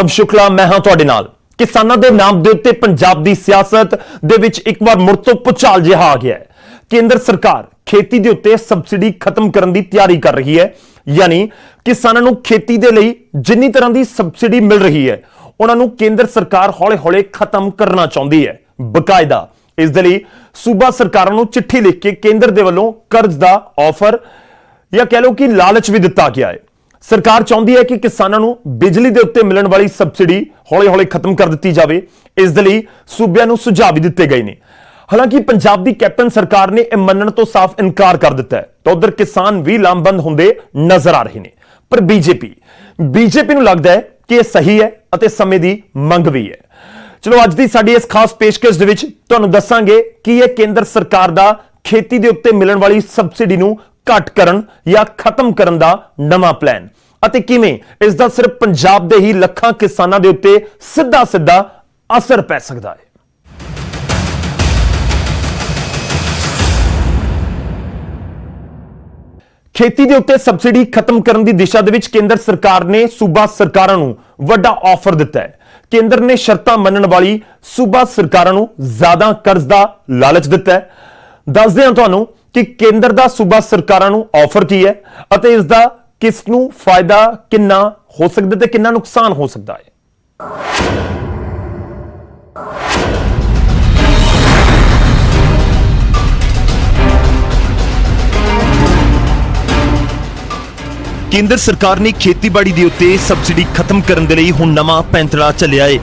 ਅਬ ਸ਼ੁਕਲਾ ਮੈਂ ਹਾਂ ਤੁਹਾਡੇ ਨਾਲ। ਕਿਸਾਨਾਂ ਦੇ ਨਾਮ ਦੇ ਉੱਤੇ ਪੰਜਾਬ ਦੀ ਸਿਆਸਤ ਦੇ ਵਿੱਚ ਇੱਕ ਵਾਰ ਮੁੜ ਤੋਂ ਭੁਚਾਲ ਜਿਹਾ ਆ ਗਿਆ ਹੈ। ਕੇਂਦਰ ਸਰਕਾਰ ਖੇਤੀ ਦੇ ਉੱਤੇ ਸਬਸਿਡੀ ਖਤਮ ਕਰਨ ਦੀ ਤਿਆਰੀ ਕਰ ਰਹੀ ਹੈ, ਯਾਨੀ ਕਿਸਾਨਾਂ ਨੂੰ ਖੇਤੀ ਦੇ ਲਈ ਜਿੰਨੀ ਤਰ੍ਹਾਂ ਦੀ ਸਬਸਿਡੀ ਮਿਲ ਰਹੀ ਹੈ ਉਹਨਾਂ ਨੂੰ ਕੇਂਦਰ ਸਰਕਾਰ ਹੌਲੇ-ਹੌਲੇ ਖਤਮ ਕਰਨਾ ਚਾਹੁੰਦੀ ਹੈ। ਬਕਾਇਦਾ ਇਸ ਦੇ ਲਈ ਸੂਬਾ ਸਰਕਾਰਾਂ ਨੂੰ ਚਿੱਠੀ ਲਿਖ ਕੇ ਕੇਂਦਰ ਦੇ ਵੱਲੋਂ ਕਰਜ਼ ਦਾ ਆਫਰ ਜਾਂ ਕਹਿ ਲਓ ਕਿ ਲਾਲਚ ਵੀ ਦਿੱਤਾ ਗਿਆ ਹੈ। ਸਰਕਾਰ ਚਾਹੁੰਦੀ ਹੈ ਕਿ ਕਿਸਾਨਾਂ ਨੂੰ ਬਿਜਲੀ ਦੇ ਉੱਤੇ ਮਿਲਣ ਵਾਲੀ ਸਬਸਿਡੀ ਹੌਲੀ-ਹੌਲੀ ਖਤਮ ਕਰ ਦਿੱਤੀ ਜਾਵੇ। ਇਸ ਦੇ ਲਈ ਸੂਬਿਆਂ ਨੂੰ ਸੁਝਾਅ ਵੀ ਦਿੱਤੇ ਗਏ ਨੇ। ਹਾਲਾਂਕਿ ਪੰਜਾਬ ਦੀ ਕੈਪਟਨ ਸਰਕਾਰ ਨੇ ਇਹ ਮੰਨਣ ਤੋਂ ਸਾਫ਼ ਇਨਕਾਰ ਕਰ ਦਿੱਤਾ ਹੈ ਤਾਂ ਉਧਰ ਕਿਸਾਨ ਵੀ ਲਾਮਬੰਦ ਹੁੰਦੇ ਨਜ਼ਰ ਆ ਰਹੇ ਨੇ। ਪਰ ਬੀਜੇਪੀ ਨੂੰ ਲੱਗਦਾ ਹੈ ਕਿ ਇਹ ਸਹੀ ਹੈ ਅਤੇ ਸਮੇਂ ਦੀ ਮੰਗ ਵੀ ਹੈ। ਚਲੋ ਅੱਜ ਦੀ ਸਾਡੀ ਇਸ ਖਾਸ ਪੇਸ਼ਕਸ਼ ਦੇ ਵਿੱਚ ਤੁਹਾਨੂੰ ਦੱਸਾਂਗੇ ਕਿ ਇਹ ਕੇਂਦਰ ਸਰਕਾਰ ਦਾ ਖੇਤੀ ਦੇ ਉੱਤੇ ਮਿਲਣ ਵਾਲੀ ਸਬਸਿਡੀ ਨੂੰ ਘੱਟ ਕਰਨ ਜਾਂ ਖਤਮ ਕਰਨ ਦਾ ਨਵਾਂ ਪਲਾਨ ਅਤੇ ਕਿਵੇਂ ਇਸ ਦਾ ਸਿਰਫ ਪੰਜਾਬ ਦੇ ਹੀ ਲੱਖਾਂ ਕਿਸਾਨਾਂ ਦੇ ਉੱਤੇ ਸਿੱਧਾ ਅਸਰ ਪੈ ਸਕਦਾ ਹੈ। ਖੇਤੀ ਦੇ ਉੱਤੇ ਸਬਸਿਡੀ ਖਤਮ ਕਰਨ ਦੀ ਦਿਸ਼ਾ ਦੇ ਵਿੱਚ ਕੇਂਦਰ ਸਰਕਾਰ ਨੇ ਸੂਬਾ ਸਰਕਾਰਾਂ ਨੂੰ ਵੱਡਾ ਆਫਰ ਦਿੱਤਾ ਹੈ। ਕੇਂਦਰ ਨੇ ਸ਼ਰਤਾਂ ਮੰਨਣ ਵਾਲੀ ਸੂਬਾ ਸਰਕਾਰਾਂ ਨੂੰ ਜ਼ਿਆਦਾ ਕਰਜ਼ ਦਾ ਲਾਲਚ ਦਿੱਤਾ ਹੈ। ਦੱਸਦੇ ਹਾਂ ਤੁਹਾਨੂੰ ਕਿ ਕੇਂਦਰ ਦਾ ਸੂਬਾ ਸਰਕਾਰਾਂ ਨੂੰ ਆਫਰ ਕੀ ਹੈ ਅਤੇ ਇਸ ਦਾ ਕਿਸ ਨੂੰ ਫਾਇਦਾ ਕਿੰਨਾ ਹੋ ਸਕਦਾ ਤੇ ਕਿੰਨਾ ਨੁਕਸਾਨ ਹੋ ਸਕਦਾ ਹੈ। ਕੇਂਦਰ ਸਰਕਾਰ ਨੇ ਖੇਤੀਬਾੜੀ ਦੇ ਉੱਤੇ ਸਬਸਿਡੀ ਖਤਮ ਕਰਨ ਦੇ ਲਈ ਹੁਣ ਨਵਾਂ ਪੈਂਤੜਾ ਚੱਲਿਆ ਹੈ।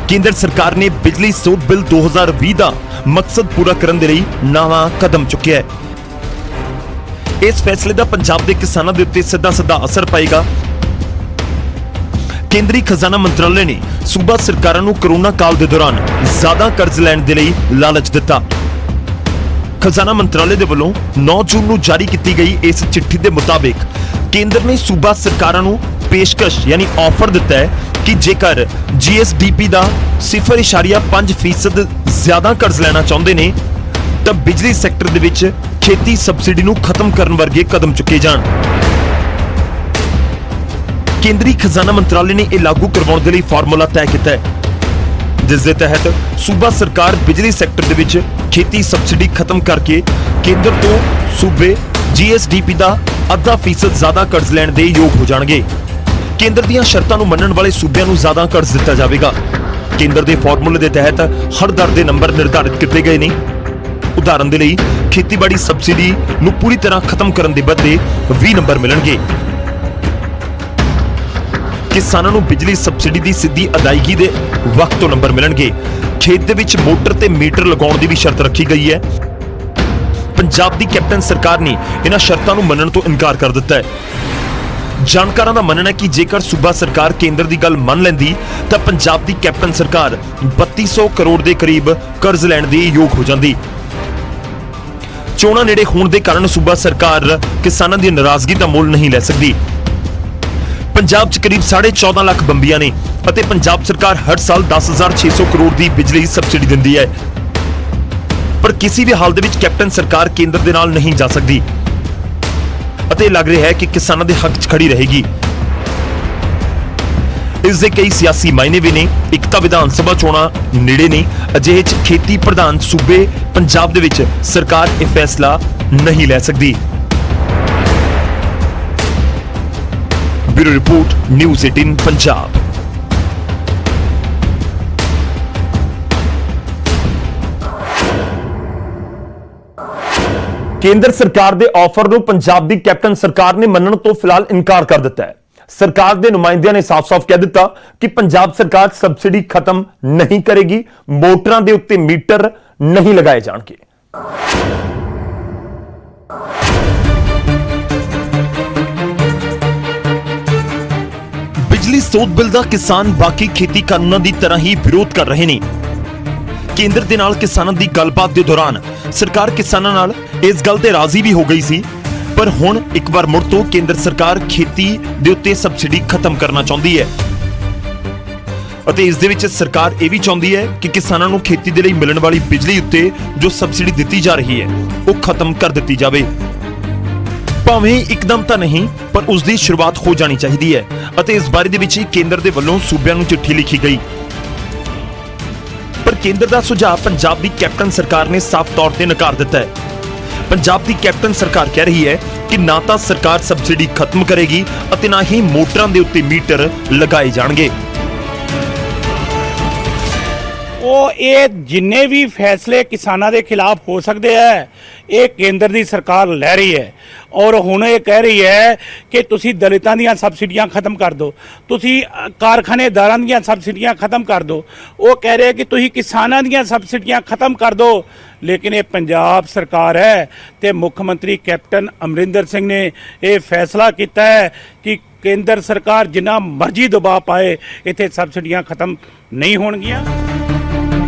ਕੇਂਦਰ ਸਰਕਾਰ ਨੇ ਬਿਜਲੀ ਸੋਧ ਬਿੱਲ 2020 ਦਾ ਮਕਸਦ ਪੂਰਾ ਕਰਨ ਦੇ ਲਈ ਨਵਾਂ ਕਦਮ ਚੁੱਕਿਆ ਹੈ। ਇਸ ਫੈਸਲੇ ਦਾ ਪੰਜਾਬ ਦੇ ਕਿਸਾਨਾਂ ਦੇ ਉੱਤੇ ਸਿੱਧਾ ਅਸਰ ਪਏਗਾ। ਕੇਂਦਰੀ ਖਜ਼ਾਨਾ ਮੰਤਰਾਲੇ ਨੇ ਸੂਬਾ ਸਰਕਾਰਾਂ ਨੂੰ ਕਰੋਨਾ ਕਾਲ ਦੇ ਦੌਰਾਨ ਜ਼ਿਆਦਾ ਕਰਜ਼ ਲੈਣ ਦੇ ਲਈ ਲਾਲਚ ਦਿੱਤਾ। ਖਜ਼ਾਨਾ ਮੰਤਰਾਲੇ ਦੇ ਵੱਲੋਂ 9 ਜੂਨ ਨੂੰ ਜਾਰੀ ਕੀਤੀ ਗਈ ਇਸ ਚਿੱਠੀ ਦੇ ਮੁਤਾਬਿਕ ਕੇਂਦਰ ਨੇ ਸੂਬਾ ਸਰਕਾਰਾਂ ਨੂੰ ਪੇਸ਼ਕਸ਼ ਯਾਨੀ ਆਫਰ ਦਿੱਤਾ ਹੈ ਕਿ ਜੇਕਰ GSDP ਦਾ 0.5% ਜ਼ਿਆਦਾ ਕਰਜ਼ ਲੈਣਾ ਚਾਹੁੰਦੇ ਨੇ ਤਾਂ ਬਿਜਲੀ ਸੈਕਟਰ ਦੇ ਵਿੱਚ ਖੇਤੀ ਸਬਸਿਡੀ ਨੂੰ ਖਤਮ ਕਰਨ ਵਰਗੇ ਕਦਮ ਚੁੱਕੇ ਜਾਣ। ਕੇਂਦਰੀ ਖਜ਼ਾਨਾ ਮੰਤਰਾਲੇ ਨੇ ਇਹ ਲਾਗੂ ਕਰਵਾਉਣ ਦੇ ਲਈ ਫਾਰਮੂਲਾ ਤੈਅ ਕੀਤਾ ਹੈ, ਜਿਸ ਦੇ ਤਹਿਤ ਸੂਬਾ ਸਰਕਾਰ ਬਿਜਲੀ ਸੈਕਟਰ ਦੇ ਵਿੱਚ ਖੇਤੀ ਸਬਸਿਡੀ ਖਤਮ ਕਰਕੇ ਕੇਂਦਰ ਤੋਂ ਸੂਬੇ GSDP ਦਾ 0.5% ਜ਼ਿਆਦਾ ਕਰਜ਼ ਲੈਣ ਦੇ ਯੋਗ ਹੋ ਜਾਣਗੇ। ਕੇਂਦਰ ਦੀਆਂ ਸ਼ਰਤਾਂ ਨੂੰ ਮੰਨਣ ਵਾਲੇ ਸੂਬਿਆਂ ਨੂੰ ਜ਼ਿਆਦਾ ਕਰਜ਼ ਦਿੱਤਾ ਜਾਵੇਗਾ। ਕੇਂਦਰ ਦੇ ਫਾਰਮੂਲੇ ਦੇ ਤਹਿਤ ਹਰ ਦਰ ਦੇ ਨੰਬਰ ਨਿਰਧਾਰਿਤ ਕੀਤੇ ਗਏ ਨੇ। ਉਦਾਹਰਨ ਦੇ ਲਈ ਖੇਤੀਬਾੜੀ ਸਬਸਿਡੀ ਨੂੰ ਪੂਰੀ ਤਰ੍ਹਾਂ ਖਤਮ ਕਰਨ ਦੇ ਬਦਲੇ 20 ਨੰਬਰ ਮਿਲਣਗੇ। ਕਿਸਾਨਾਂ ਨੂੰ ਬਿਜਲੀ ਸਬਸਿਡੀ ਦੀ ਸਿੱਧੀ ਅਦਾਇਗੀ ਦੇ ਵਕਤ ਤੋਂ ਨੰਬਰ ਮਿਲਣਗੇ। ਖੇਤ ਦੇ ਵਿੱਚ ਮੋਟਰ ਤੇ ਮੀਟਰ ਲਗਾਉਣ ਦੀ ਵੀ ਸ਼ਰਤ ਰੱਖੀ ਗਈ ਹੈ। ਪੰਜਾਬ ਦੀ ਕੈਪਟਨ ਸਰਕਾਰ ਨੇ ਇਹਨਾਂ ਸ਼ਰਤਾਂ ਨੂੰ ਮੰਨਣ ਤੋਂ ਇਨਕਾਰ ਕਰ ਦਿੱਤਾ ਹੈ। ਜਾਣਕਾਰਾਂ ਦਾ ਮੰਨਣਾ ਹੈ ਕਿ ਜੇਕਰ ਸੂਬਾ ਸਰਕਾਰ ਕੇਂਦਰ ਦੀ ਗੱਲ ਮੰਨ ਲੈਂਦੀ ਤਾਂ ਪੰਜਾਬ ਦੀ ਕੈਪਟਨ ਸਰਕਾਰ 3200 ਕਰੋੜ ਦੇ ਕਰੀਬ ਕਰਜ਼ ਲੈਣ ਦੇ ਯੋਗ ਹੋ ਜਾਂਦੀ। ਚੋਣਾਂ ਨੇੜੇ ਹੋਣ ਦੇ ਕਾਰਨ ਸੂਬਾ ਸਰਕਾਰ ਕਿਸਾਨਾਂ ਦੀ ਨਾਰਾਜ਼ਗੀ ਦਾ ਮੁੱਲ ਨਹੀਂ ਲੈ ਸਕਦੀ। ਪੰਜਾਬ 'ਚ ਕਰੀਬ 14.5 ਲੱਖ ਬੰਬੀਆਂ ਨੇ ਅਤੇ ਪੰਜਾਬ ਸਰਕਾਰ ਹਰ ਸਾਲ 10,600 ਕਰੋੜ ਦੀ ਬਿਜਲੀ ਸਬਸਿਡੀ ਦਿੰਦੀ ਹੈ। ਪਰ ਕਿਸੇ ਵੀ ਹਾਲ ਦੇ ਵਿੱਚ ਕੈਪਟਨ ਸਰਕਾਰ ਕੇਂਦਰ ਦੇ ਨਾਲ ਨਹੀਂ ਜਾ ਸਕਦੀ ਅਤੇ ਲੱਗ ਰਿਹਾ ਹੈ ਕਿ ਕਿਸਾਨਾਂ ਦੇ ਹੱਕ 'ਚ ਖੜੀ ਰਹੇਗੀ। ਇਸ ਦੇ ਕਈ ਸਿਆਸੀ ਮਾਇਨੇ ਵੀ ਨੇ। ਇੱਕ ਤਾਂ ਵਿਧਾਨ ਸਭਾ ਚੋਣਾਂ ਨੇੜੇ ਨੇ, ਅਜਿਹੇ 'ਚ ਖੇਤੀ ਪ੍ਰਧਾਨ ਸੂਬੇ ਪੰਜਾਬ ਦੇ ਵਿੱਚ ਸਰਕਾਰ ਇਹ ਫੈਸਲਾ ਨਹੀਂ ਲੈ ਸਕਦੀ। Bureau report, news 18 Punjab. ਕੇਂਦਰ ਸਰਕਾਰ ਦੇ ਆਫਰ ਨੂੰ ਪੰਜਾਬ ਦੀ ਕੈਪਟਨ ਸਰਕਾਰ ਨੇ ਮੰਨਣ ਤੋਂ ਫਿਲਹਾਲ ਇਨਕਾਰ ਕਰ ਦਿੱਤਾ ਹੈ। ਸਰਕਾਰ ਦੇ ਨੁਮਾਇੰਦਿਆਂ ਨੇ ਸਾਫ਼-ਸਾਫ਼ ਕਹਿ ਦਿੱਤਾ ਕਿ ਪੰਜਾਬ ਸਰਕਾਰ ਸਬਸਿਡੀ ਖਤਮ ਨਹੀਂ ਕਰੇਗੀ, ਮੋਟਰਾਂ ਦੇ ਉੱਤੇ ਮੀਟਰ ਨਹੀਂ ਲਗਾਏ ਜਾਣਗੇ। ਬਿਜਲੀ ਸੋਧ ਬਿੱਲ ਦਾ ਕਿਸਾਨ ਬਾਕੀ ਖੇਤੀ ਕਾਨੂੰਨਾਂ ਦੀ ਤਰ੍ਹਾਂ ਹੀ ਵਿਰੋਧ ਕਰ ਰਹੇ ਨੇ। ਕੇਂਦਰ ਦੇ ਨਾਲ ਕਿਸਾਨਾਂ ਦੀ ਗੱਲਬਾਤ ਦੇ ਦੌਰਾਨ ਸਰਕਾਰ ਕਿਸਾਨਾਂ ਨਾਲ ਇਸ ਗੱਲ ਤੇ ਰਾਜ਼ੀ ਵੀ ਹੋ ਗਈ ਸੀ, ਪਰ ਹੁਣ ਇੱਕ ਵਾਰ ਮੁੜ ਤੋਂ ਕੇਂਦਰ ਸਰਕਾਰ ਖੇਤੀ ਦੇ ਉੱਤੇ ਸਬਸਿਡੀ ਖਤਮ ਕਰਨਾ ਚਾਹੁੰਦੀ ਹੈ ਅਤੇ ਇਸ ਦੇ ਵਿੱਚ ਸਰਕਾਰ ਇਹ ਵੀ ਚਾਹੁੰਦੀ ਹੈ ਕਿ ਕਿਸਾਨਾਂ ਨੂੰ ਖੇਤੀ ਦੇ ਲਈ ਮਿਲਣ ਵਾਲੀ ਬਿਜਲੀ ਉੱਤੇ ਜੋ ਸਬਸਿਡੀ ਦਿੱਤੀ ਜਾ ਰਹੀ ਹੈ ਉਹ ਖਤਮ ਕਰ ਦਿੱਤੀ ਜਾਵੇ। ਭਾਵੇਂ ਇੱਕਦਮ ਤਾਂ ਨਹੀਂ, ਪਰ ਉਸ ਦੀ ਸ਼ੁਰੂਆਤ ਹੋ ਜਾਣੀ ਚਾਹੀਦੀ ਹੈ ਅਤੇ ਇਸ ਬਾਰੇ ਦੇ ਵਿੱਚ ਹੀ ਕੇਂਦਰ ਦੇ ਵੱਲੋਂ ਸੂਬਿਆਂ ਨੂੰ ਚਿੱਠੀ ਲਿਖੀ ਗਈ। ਪਰ ਕੇਂਦਰ ਦਾ ਸੁਝਾਅ ਪੰਜਾਬ ਦੀ ਕੈਪਟਨ ਸਰਕਾਰ ਨੇ ਸਾਫ਼ ਤੌਰ ਤੇ ਨਕਾਰ ਦਿੱਤਾ ਹੈ। ਪੰਜਾਬ ਦੀ ਕੈਪਟਨ ਸਰਕਾਰ ਕਹਿ ਰਹੀ ਹੈ ਕਿ ਨਾ ਤਾਂ ਸਰਕਾਰ ਸਬਸਿਡੀ ਖਤਮ ਕਰੇਗੀ ਅਤੇ ਨਾ ਹੀ ਮੋਟਰਾਂ ਦੇ ਉੱਤੇ ਮੀਟਰ ਲਗਾਏ ਜਾਣਗੇ। ਉਹ ਇਹ ਜਿੰਨੇ ਵੀ ਫੈਸਲੇ ਕਿਸਾਨਾਂ ਦੇ ਖਿਲਾਫ ਹੋ ਸਕਦੇ ਹੈ ਇਹ ਕੇਂਦਰ ਦੀ ਸਰਕਾਰ ਲੈ ਰਹੀ ਹੈ ਔਰ ਹੁਣ ਇਹ ਕਹਿ ਰਹੀ ਹੈ ਕਿ ਤੁਸੀਂ ਦਲਿਤਾਂ ਦੀਆਂ ਸਬਸਿਡੀਆਂ ਖਤਮ ਕਰ ਦਿਓ, ਤੁਸੀਂ ਕਾਰਖਾਨੇਦਾਰਾਂ ਦੀਆਂ ਸਬਸਿਡੀਆਂ ਖਤਮ ਕਰ ਦਿਓ। ਉਹ ਕਹਿ ਰਹੇ ਕਿ ਤੁਸੀਂ ਕਿਸਾਨਾਂ ਦੀਆਂ ਸਬਸਿਡੀਆਂ ਖਤਮ ਕਰ ਦਿਓ। ਲੇਕਿਨ ਇਹ ਪੰਜਾਬ ਸਰਕਾਰ ਹੈ ਤੇ ਮੁੱਖ ਮੰਤਰੀ ਕੈਪਟਨ ਅਮਰਿੰਦਰ ਸਿੰਘ ਨੇ ਇਹ ਫੈਸਲਾ ਕੀਤਾ ਹੈ ਕਿ ਕੇਂਦਰ ਸਰਕਾਰ ਜਿੰਨਾ ਮਰਜ਼ੀ ਦਬਾਅ ਪਾਏ ਇੱਥੇ ਸਬਸਿਡੀਆਂ ਖਤਮ ਨਹੀਂ ਹੋਣਗੀਆਂ।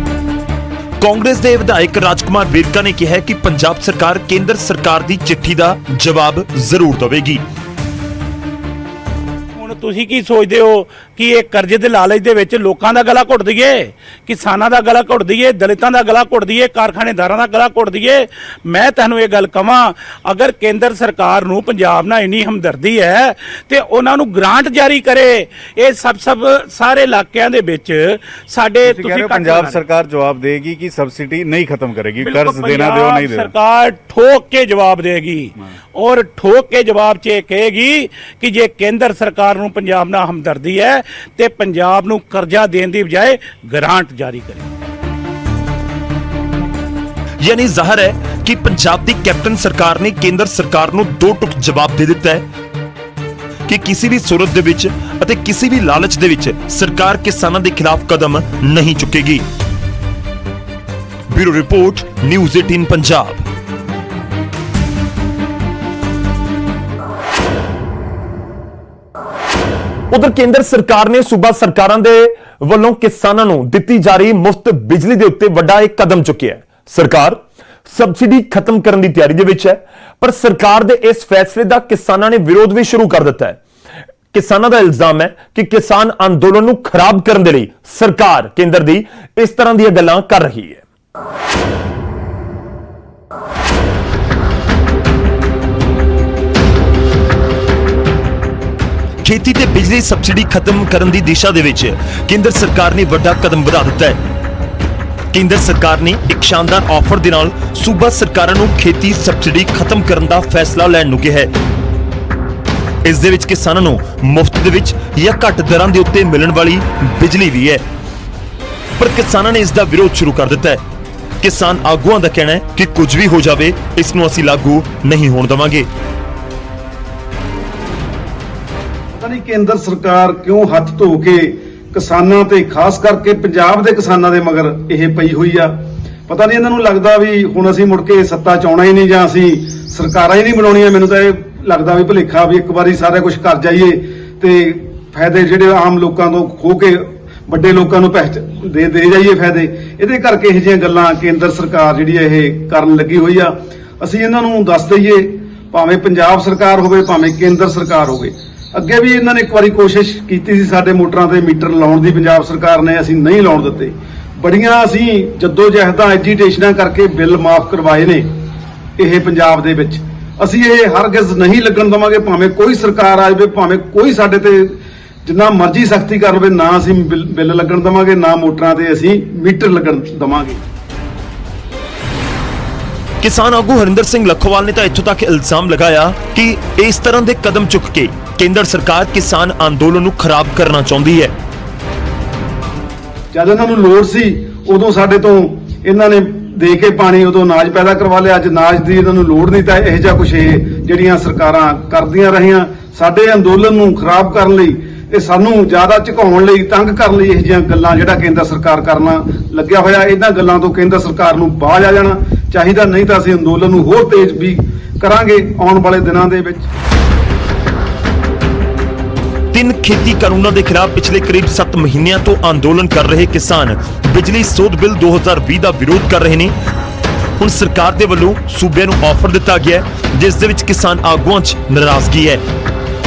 ਕਾਂਗਰਸ ਦੇ ਵਿਧਾਇਕ ਰਾਜਕੁਮਾਰ ਵੇਰਕਾ ਨੇ ਕਿਹਾ ਕਿ ਪੰਜਾਬ ਸਰਕਾਰ ਕੇਂਦਰ ਸਰਕਾਰ ਦੀ ਚਿੱਠੀ ਦਾ ਜਵਾਬ ਜ਼ਰੂਰ ਦੇਵੇਗੀ। ਹੁਣ ਤੁਸੀਂ ਕੀ ਸੋਚਦੇ ਹੋ ਕਿ ਇਹ ਕਰਜ਼ੇ ਦੇ ਲਾਲਚ ਦੇ ਵਿੱਚ ਲੋਕਾਂ ਦਾ ਗਲਾ ਘੁੱਟ ਦਈਏ, ਕਿਸਾਨਾਂ ਦਾ ਗਲਾ ਘੁੱਟ ਦਈਏ, ਦਲਿਤਾਂ ਦਾ ਗਲਾ ਘੁੱਟ ਦਈਏ, ਕਾਰਖਾਨੇਦਾਰਾਂ ਦਾ ਗਲਾ ਘੁੱਟ ਦਈਏ? ਮੈਂ ਤੁਹਾਨੂੰ ਇਹ ਗੱਲ ਕਹਾਂ, ਅਗਰ ਕੇਂਦਰ ਸਰਕਾਰ ਨੂੰ ਪੰਜਾਬ ਨਾਲ ਇੰਨੀ ਹਮਦਰਦੀ ਹੈ ਤੇ ਉਹਨਾਂ ਨੂੰ ਗ੍ਰਾਂਟ ਜਾਰੀ ਕਰੇ। ਇਹ ਸਾਰੇ ਇਲਾਕਿਆਂ ਦੇ ਵਿੱਚ ਸਾਡੇ ਤੁਸੀਂ ਪੰਜਾਬ ਸਰਕਾਰ ਜਵਾਬ ਦੇਗੀ ਕਿ ਸਬਸਿਡੀ ਨਹੀਂ ਖਤਮ ਕਰੇਗੀ, ਕਰਜ਼ ਦੇਣਾ ਦਿਓ ਨਹੀਂ ਦਿਓ। ਸਰਕਾਰ ਠੋਕ ਕੇ ਜਵਾਬ ਦੇਗੀ ਔਰ ਠੋਕ ਕੇ ਜਵਾਬ 'ਚ ਇਹ ਕਹੇਗੀ ਕਿ ਜੇ ਕੇਂਦਰ ਸਰਕਾਰ ਨੂੰ ਪੰਜਾਬ ਨਾਲ ਹਮਦਰਦੀ ਹੈ ਤੇ ਪੰਜਾਬ ਨੂੰ ਕਰਜ਼ਾ ਦੇਣ ਦੀ ਬਜਾਏ ਗ੍ਰਾਂਟ ਜਾਰੀ ਕਰੇ। ਯਾਨੀ ਜ਼ਾਹਰ ਹੈ ਕਿ ਪੰਜਾਬ ਦੀ ਕੈਪਟਨ ਸਰਕਾਰ ਨੇ ਕੇਂਦਰ ਸਰਕਾਰ ਨੂੰ ਦੋ ਟੁਕ ਜਵਾਬ ਦੇ ਦਿੱਤਾ ਹੈ ਕਿ ਕਿਸੇ ਵੀ ਸੂਰਤ ਦੇ ਵਿੱਚ ਅਤੇ ਕਿਸੇ ਵੀ ਲਾਲਚ ਦੇ ਵਿੱਚ ਸਰਕਾਰ ਕਿਸਾਨਾਂ ਦੇ ਖਿਲਾਫ ਕਦਮ ਨਹੀਂ ਚੁੱਕੇਗੀ। Bureau report, news 18 Punjab. ਉਧਰ ਕੇਂਦਰ ਸਰਕਾਰ ਨੇ ਸੂਬਾ ਸਰਕਾਰਾਂ ਦੇ ਵੱਲੋਂ ਕਿਸਾਨਾਂ ਨੂੰ ਦਿੱਤੀ ਜਾ ਰਹੀ ਮੁਫਤ ਬਿਜਲੀ ਦੇ ਉੱਤੇ ਵੱਡਾ ਇੱਕ ਕਦਮ ਚੁੱਕਿਆ ਹੈ। ਸਰਕਾਰ ਸਬਸਿਡੀ ਖਤਮ ਕਰਨ ਦੀ ਤਿਆਰੀ ਦੇ ਵਿੱਚ ਹੈ, ਪਰ ਸਰਕਾਰ ਦੇ ਇਸ ਫੈਸਲੇ ਦਾ ਕਿਸਾਨਾਂ ਨੇ ਵਿਰੋਧ ਵੀ ਸ਼ੁਰੂ ਕਰ ਦਿੱਤਾ ਹੈ। ਕਿਸਾਨਾਂ ਦਾ ਇਲਜ਼ਾਮ ਹੈ ਕਿ ਕਿਸਾਨ ਅੰਦੋਲਨ ਨੂੰ ਖਰਾਬ ਕਰਨ ਦੇ ਲਈ ਸਰਕਾਰ ਕੇਂਦਰ ਦੀ ਇਸ ਤਰ੍ਹਾਂ ਦੀਆਂ ਗੱਲਾਂ ਕਰ ਰਹੀ ਹੈ। ਖੇਤੀ ਤੇ ਬਿਜਲੀ ਸਬਸਿਡੀ ਖਤਮ ਕਰਨ ਦੀ ਦਿਸ਼ਾ ਦੇ ਵਿੱਚ ਕੇਂਦਰ ਸਰਕਾਰ ਨੇ ਵੱਡਾ ਕਦਮ ਵਧਾ ਦਿੱਤਾ ਹੈ। ਕੇਂਦਰ ਸਰਕਾਰ ਨੇ ਇੱਕ ਸ਼ਾਨਦਾਰ ਆਫਰ ਦੇ ਨਾਲ ਸੂਬਾ ਸਰਕਾਰਾਂ ਨੂੰ ਖੇਤੀ ਸਬਸਿਡੀ ਖਤਮ ਕਰਨ ਦਾ ਫੈਸਲਾ ਲੈਣ ਨੂੰ ਕਿਹਾ ਹੈ। ਇਸ ਦੇ ਵਿੱਚ ਕਿਸਾਨਾਂ ਨੂੰ ਮੁਫਤ ਦੇ ਵਿੱਚ ਜਾਂ ਘੱਟ ਦਰਾਂ ਦੇ ਉੱਤੇ ਮਿਲਣ ਵਾਲੀ ਬਿਜਲੀ ਵੀ ਹੈ, ਪਰ ਕਿਸਾਨਾਂ ਨੇ ਇਸ ਦਾ ਵਿਰੋਧ ਸ਼ੁਰੂ ਕਰ ਦਿੱਤਾ ਹੈ। ਕਿਸਾਨ ਆਗੂਆਂ ਦਾ ਕਹਿਣਾ ਹੈ ਕਿ ਕੁਝ ਵੀ ਹੋ ਜਾਵੇ, ਇਸ ਨੂੰ ਅਸੀਂ ਲਾਗੂ ਨਹੀਂ ਹੋਣ ਦੇਵਾਂਗੇ। ਪਤਾ ਨਹੀਂ ਕੇਂਦਰ ਸਰਕਾਰ ਕਿਉਂ ਹੱਥ ਧੋ ਕੇ ਕਿਸਾਨਾਂ ਤੇ ਖਾਸ ਕਰਕੇ ਪੰਜਾਬ ਦੇ ਕਿਸਾਨਾਂ ਦੇ ਮਗਰ ਇਹ ਪਈ ਹੋਈ ਆ। ਪਤਾ ਨਹੀਂ ਇਹਨਾਂ ਨੂੰ ਲੱਗਦਾ ਵੀ ਹੁਣ ਅਸੀਂ ਮੁੜ ਕੇ ਸੱਤਾ ਚ ਆਉਣਾ ਹੀ ਨਹੀਂ ਜਾਂ ਅਸੀਂ ਸਰਕਾਰਾਂ ਹੀ ਨਹੀਂ ਬਣਾਉਣੀਆਂ। ਮੈਨੂੰ ਤਾਂ ਇਹ ਲੱਗਦਾ ਵੀ ਭੁਲੇਖਾ ਵੀ ਇੱਕ ਵਾਰੀ ਸਾਰਾ ਕੁਝ ਕਰ ਜਾਈਏ ਤੇ ਫਾਇਦੇ ਜਿਹੜੇ ਆਮ ਲੋਕਾਂ ਤੋਂ ਖੋ ਕੇ ਵੱਡੇ ਲੋਕਾਂ ਨੂੰ ਦੇ ਜਾਈਏ ਫਾਇਦੇ। ਇਹਦੇ ਕਰਕੇ ਇਹ ਜਿਹੀਆਂ ਗੱਲਾਂ ਕੇਂਦਰ ਸਰਕਾਰ ਜਿਹੜੀ ਇਹ ਕਰਨ ਲੱਗੀ ਹੋਈ ਆ। ਅਸੀਂ ਇਹਨਾਂ ਨੂੰ ਦੱਸ ਦਈਏ, ਭਾਵੇਂ ਪੰਜਾਬ ਸਰਕਾਰ ਹੋਵੇ ਭਾਵੇਂ ਕੇਂਦਰ ਸਰਕਾਰ ਹੋਵੇ, ਅੱਗੇ ਵੀ ਇਹਨਾਂ ਨੇ ਇੱਕ ਵਾਰੀ ਕੋਸ਼ਿਸ਼ ਕੀਤੀ ਸੀ ਸਾਡੇ ਮੋਟਰਾਂ ਤੇ ਮੀਟਰ ਲਾਉਣ ਦੀ, ਪੰਜਾਬ ਸਰਕਾਰ ਨੇ, ਅਸੀਂ ਨਹੀਂ ਲਾਉਣ ਦਿੱਤੇ। ਬੜੀਆਂ ਅਸੀਂ ਜੱਦੋ-ਜਹਿਦਾਂ ਐਜੀਟੇਸ਼ਨਾਂ ਕਰਕੇ ਬਿੱਲ ਮਾਫ ਕਰਵਾਏ ਨੇ ਇਹ ਪੰਜਾਬ ਦੇ ਵਿੱਚ। ਅਸੀਂ ਇਹ ਹਰਗਿਜ਼ ਨਹੀਂ ਲੱਗਣ ਦੇਵਾਂਗੇ, ਭਾਵੇਂ ਕੋਈ ਸਰਕਾਰ ਆ ਜਾਵੇ, ਭਾਵੇਂ ਕੋਈ ਸਾਡੇ ਤੇ ਜਿੰਨਾ ਮਰਜ਼ੀ ਸਖਤੀ ਕਰ ਲਵੇ, ਨਾ ਅਸੀਂ ਬਿੱਲ ਲੱਗਣ ਦੇਵਾਂਗੇ, ਨਾ ਮੋਟਰਾਂ ਤੇ ਅਸੀਂ ਮੀਟਰ ਲੱਗਣ ਦੇਵਾਂਗੇ। ਕਿਸਾਨ ਆਗੂ ਹਰਿੰਦਰ ਸਿੰਘ ਲੱਖੋਵਾਲ ਨੇ ਤਾਂ ਇੱਥੋਂ ਤੱਕ ਇਲਜ਼ਾਮ ਲਗਾਇਆ ਕਿ ਇਸ ਤਰ੍ਹਾਂ ਦੇ ਕਦਮ ਚੁੱਕ ਕੇ ਕੇਂਦਰ ਸਰਕਾਰ ਕਿਸਾਨ ਅੰਦੋਲਨ ਨੂੰ ਖਰਾਬ ਕਰਨਾ ਚਾਹੁੰਦੀ ਹੈ। ਜਦ ਇਹਨਾਂ ਨੂੰ ਲੋੜ ਸੀ ਉਦੋਂ ਸਾਡੇ ਤੋਂ ਇਹਨਾਂ ਨੇ ਦੇ ਕੇ ਪਾਣੀ, ਉਦੋਂ ਅਨਾਜ ਪੈਦਾ ਕਰਵਾ ਲਿਆ। ਅੱਜ ਅਨਾਜ ਦੀ ਇਹਨਾਂ ਨੂੰ ਲੋੜ ਨਹੀਂ ਤਾਂ ਇਹੋ ਜਿਹਾ ਕੁਝ ਇਹ ਜਿਹੜੀਆਂ ਸਰਕਾਰਾਂ ਕਰਦੀਆਂ ਰਹੀਆਂ ਸਾਡੇ ਅੰਦੋਲਨ ਨੂੰ ਖਰਾਬ ਕਰਨ ਲਈ, ਇਹ ਸਾਨੂੰ ਜ਼ਿਆਦਾ ਝੁਕਾਉਣ ਲਈ, ਤੰਗ ਕਰਨ ਲਈ ਇਹ ਜਿਹੀਆਂ ਗੱਲਾਂ ਜਿਹੜਾ ਕੇਂਦਰ ਸਰਕਾਰ ਕਰਨਾ ਲੱਗਿਆ ਹੋਇਆ। ਇਹਨਾਂ ਗੱਲਾਂ ਤੋਂ ਕੇਂਦਰ ਸਰਕਾਰ ਨੂੰ ਬਾਜ਼ ਆ ਜਾਣਾ ਚਾਹੀਦਾ, ਨਹੀਂ ਤਾਂ ਅਸੀਂ ਅੰਦੋਲਨ ਨੂੰ ਹੋਰ ਤੇਜ਼ ਵੀ ਕਰਾਂਗੇ ਆਉਣ ਵਾਲੇ ਦਿਨਾਂ ਦੇ ਵਿੱਚ। 3 ਖੇਤੀ ਕਾਨੂੰਨਾਂ ਦੇ ਖਿਲਾਫ ਪਿਛਲੇ ਕਰੀਬ 7 ਮਹੀਨਿਆਂ ਤੋਂ ਅੰਦੋਲਨ ਕਰ ਰਹੇ ਕਿਸਾਨ ਬਿਜਲੀ ਸੋਧ ਬਿੱਲ 2020 ਦਾ ਵਿਰੋਧ ਕਰ ਰਹੇ ਨੇ। ਹੁਣ ਸਰਕਾਰ ਦੇ ਵੱਲੋਂ ਸੂਬਿਆਂ ਨੂੰ ਆਫਰ ਦਿੱਤਾ ਗਿਆ ਜਿਸ ਦੇ ਵਿੱਚ ਕਿਸਾਨ ਆਗੂਆਂ 'ਚ ਨਾਰਾਜ਼ਗੀ ਹੈ।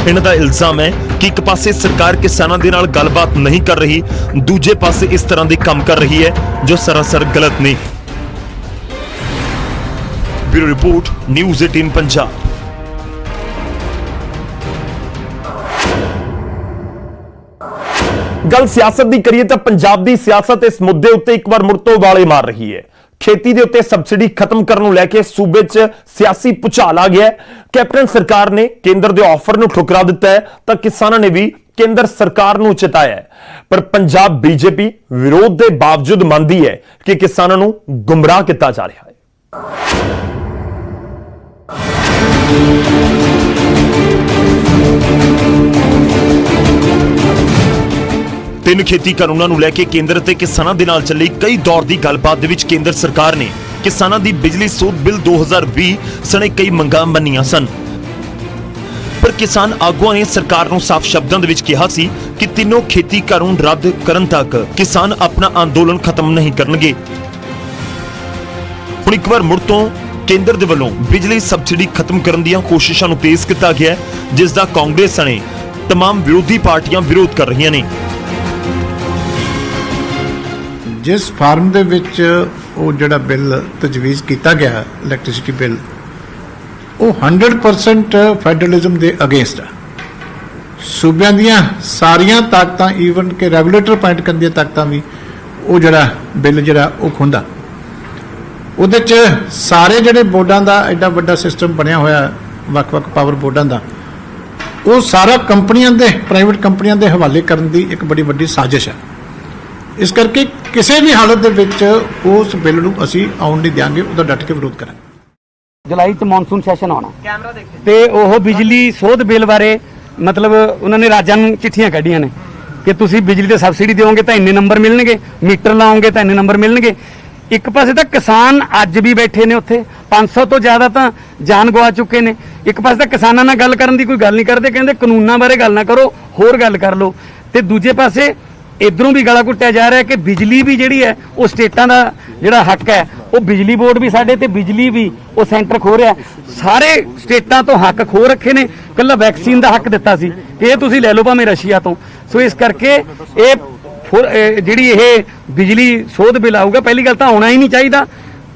ਇਹਨਾਂ ਦਾ ਇਲਜ਼ਾਮ ਹੈ ਕਿ ਇੱਕ ਪਾਸੇ ਸਰਕਾਰ ਕਿਸਾਨਾਂ ਦੇ ਨਾਲ ਗੱਲਬਾਤ ਨਹੀਂ ਕਰ ਰਹੀ, ਦੂਜੇ ਪਾਸੇ ਇਸ ਤਰ੍ਹਾਂ ਦੇ ਕੰਮ ਕਰ ਰਹੀ ਹੈ ਜੋ ਸਰਾਸਰ ਗਲਤ ਨੇ। Bureau report, news 18 Punjab. ਗੱਲ ਸਿਆਸਤ ਦੀ ਕਰੀਏ ਤਾਂ ਪੰਜਾਬ ਦੀ ਸਿਆਸਤ ਇਸ ਮੁੱਦੇ ਉੱਤੇ ਇੱਕ ਵਾਰ ਮੁੜ ਤੋਂ ਵਾਲੇ ਮਾਰ ਰਹੀ ਹੈ। ਖੇਤੀ ਦੇ ਉੱਤੇ ਸਬਸਿਡੀ ਖਤਮ ਕਰਨ ਨੂੰ ਲੈ ਕੇ ਸੂਬੇ 'ਚ ਸਿਆਸੀ ਭੁਚਾਲ ਆ ਗਿਆ ਹੈ। ਕੈਪਟਨ ਸਰਕਾਰ ਨੇ ਕੇਂਦਰ ਦੇ ਆਫਰ ਨੂੰ ਠੁਕਰਾ ਦਿੱਤਾ ਹੈ ਤਾਂ ਕਿਸਾਨਾਂ ਨੇ ਵੀ ਕੇਂਦਰ ਸਰਕਾਰ ਨੂੰ ਚਿਤਾਇਆ ਹੈ। ਪਰ ਪੰਜਾਬ ਬੀਜੇਪੀ ਵਿਰੋਧ ਦੇ ਬਾਵਜੂਦ ਮੰਨਦੀ ਹੈ ਕਿ ਕਿਸਾਨਾਂ ਨੂੰ ਗੁੰਮਰਾਹ ਕੀਤਾ ਜਾ ਰਿਹਾ ਹੈ। ਤਿੰਨ ਖੇਤੀ ਕਾਨੂੰਨਾਂ ਨੂੰ ਲੈ ਕੇ ਕੇਂਦਰ ਤੇ ਕਿਸਾਨਾਂ ਦੇ ਨਾਲ ਚੱਲੀ ਕਈ ਦੌਰ ਦੀ ਗੱਲਬਾਤ ਦੇ ਵਿੱਚ ਕੇਂਦਰ ਸਰਕਾਰ ਨੇ ਕਿਸਾਨਾਂ ਦੀ ਬਿਜਲੀ ਸੋਧ ਬਿੱਲ 2020 ਸਣੇ ਕਈ ਮੰਗਾਂ ਮੰਨੀਆਂ ਸਨ। ਪਰ ਕਿਸਾਨ ਆਗੂਆਂ ਨੇ ਸਰਕਾਰ ਨੂੰ ਸਾਫ਼ ਸ਼ਬਦਾਂ ਦੇ ਵਿੱਚ ਕਿਹਾ ਸੀ ਕਿ ਤਿੰਨੋਂ ਖੇਤੀ ਕਾਨੂੰਨ ਰੱਦ ਕਰਨ ਤੱਕ ਕਿਸਾਨ ਆਪਣਾ ਅੰਦੋਲਨ ਖਤਮ ਨਹੀਂ ਕਰਨਗੇ। ਹੁਣ ਇੱਕ ਵਾਰ ਮੁੜ ਤੋਂ ਕੇਂਦਰ ਦੇ ਵੱਲੋਂ ਬਿਜਲੀ ਸਬਸਿਡੀ ਖਤਮ ਕਰਨ ਦੀਆਂ ਕੋਸ਼ਿਸ਼ਾਂ ਨੂੰ ਤੇਜ਼ ਕੀਤਾ ਗਿਆ ਹੈ, ਜਿਸ ਦਾ ਕਾਂਗਰਸ ਨੇ तमाम ਵਿਰੋਧੀ ਪਾਰਟੀਆਂ ਵਿਰੋਧ ਕਰ ਰਹੀਆਂ ਨੇ। ਜਿਸ ਫਾਰਮ ਦੇ ਵਿੱਚ ਉਹ ਜਿਹੜਾ ਬਿੱਲ ਤਜਵੀਜ਼ ਕੀਤਾ ਗਿਆ ਇਲੈਕਟ੍ਰਿਸਿਟੀ ਬਿੱਲ, ਉਹ 100% ਫੈਡਰਲਿਜ਼ਮ ਦੇ ਅਗੇਂਸਟ ਹੈ। ਸੂਬਿਆਂ ਦੀਆਂ ਸਾਰੀਆਂ ਤਾਕਤਾਂ, ਈਵਨ ਕਿ ਰੈਗੂਲੇਟਰ ਪੁਆਇੰਟ ਕਰਨ ਦੀਆਂ ਤਾਕਤਾਂ ਵੀ ਉਹ ਜਿਹੜਾ ਬਿੱਲ ਜਿਹੜਾ ਉਹ ਖੁੰਦਾ। ਉਹਦੇ 'ਚ ਸਾਰੇ ਜਿਹੜੇ ਬੋਰਡਾਂ ਦਾ ਐਡਾ ਵੱਡਾ ਸਿਸਟਮ ਬਣਿਆ ਹੋਇਆ, ਵੱਖ-ਵੱਖ ਪਾਵਰ ਬੋਰਡਾਂ ਦਾ, ਉਹ ਸਾਰਾ ਕੰਪਨੀਆਂ ਦੇ, ਪ੍ਰਾਈਵੇਟ ਕੰਪਨੀਆਂ ਦੇ ਹਵਾਲੇ ਕਰਨ ਦੀ ਇੱਕ ਬੜੀ ਵੱਡੀ ਸਾਜ਼ਿਸ਼ ਹੈ। ਇਸ ਕਰਕੇ ਕਿਸੇ ਵੀ ਹਾਲਤ ਦੇ ਵਿੱਚ ਉਸ ਬਿੱਲ ਨੂੰ ਅਸੀਂ ਆਉਣ ਨਹੀਂ ਦਿਆਂਗੇ, ਉਹਦਾ ਡਟ ਕੇ ਵਿਰੋਧ ਕਰਾਂਗੇ। ਜੁਲਾਈ 'ਚ ਮੌਨਸੂਨ ਸੈਸ਼ਨ ਆਉਣਾ ਤੇ ਉਹ ਬਿਜਲੀ ਸੋਧ ਬਿੱਲ ਬਾਰੇ ਮਤਲਬ ਉਹਨਾਂ ਨੇ ਰਾਜਾਂ ਨੂੰ ਚਿੱਠੀਆਂ ਕੱਢੀਆਂ ਨੇ ਕਿ ਤੁਸੀਂ ਬਿਜਲੀ ਤੇ ਸਬਸਿਡੀ ਦਿਓਗੇ ਤਾਂ ਇੰਨੇ ਨੰਬਰ ਮਿਲਣਗੇ, ਮੀਟਰ ਲਾਓਗੇ ਤਾਂ ਇੰਨੇ ਨੰਬਰ ਮਿਲਣਗੇ। ਇੱਕ ਪਾਸੇ ਤਾਂ ਕਿਸਾਨ ਅੱਜ ਵੀ ਬੈਠੇ ਨੇ ਉੱਥੇ, 500 ਤੋਂ ਜ਼ਿਆਦਾ ਤਾਂ ਜਾਨ ਗਵਾ ਚੁੱਕੇ ਨੇ। ਇੱਕ ਪਾਸੇ ਤਾਂ ਕਿਸਾਨਾਂ ਨਾਲ ਗੱਲ ਕਰਨ ਦੀ ਕੋਈ ਗੱਲ ਨਹੀਂ ਕਰਦੇ, ਕਹਿੰਦੇ ਕਾਨੂੰਨਾਂ ਬਾਰੇ ਗੱਲ ਨਾ ਕਰੋ, ਹੋਰ ਗੱਲ ਕਰ ਲਓ। ਤੇ ਦੂਜੇ ਪਾਸੇ ਇਧਰੋਂ ਵੀ ਗਲਾ ਘੁੱਟਿਆ ਜਾ ਰਿਹਾ ਕਿ ਬਿਜਲੀ ਵੀ ਜਿਹੜੀ ਹੈ ਉਹ ਸਟੇਟਾਂ ਦਾ ਜਿਹੜਾ ਹੱਕ ਹੈ, ਉਹ ਬਿਜਲੀ ਬੋਰਡ ਵੀ ਸਾਡੇ ਤੇ ਬਿਜਲੀ ਵੀ ਉਹ ਸੈਂਟਰ ਖੋ ਰਿਹਾ। ਸਾਰੇ ਸਟੇਟਾਂ ਤੋਂ ਹੱਕ ਖੋ ਰੱਖੇ ਨੇ, ਕੱਲਾ ਵੈਕਸੀਨ ਦਾ ਹੱਕ ਦਿੱਤਾ ਸੀ ਕਿ ਇਹ ਤੁਸੀਂ ਲੈ ਲਓ ਭਾਵੇਂ ਰਸ਼ੀਆ ਤੋਂ। ਸੋ ਇਸ ਕਰਕੇ ਜਿਹੜੀ ਇਹ ਬਿਜਲੀ ਸੋਧ ਬਿੱਲ ਆਊਗਾ, ਪਹਿਲੀ ਗੱਲ ਤਾਂ ਆਉਣਾ ਹੀ ਨਹੀਂ ਚਾਹੀਦਾ।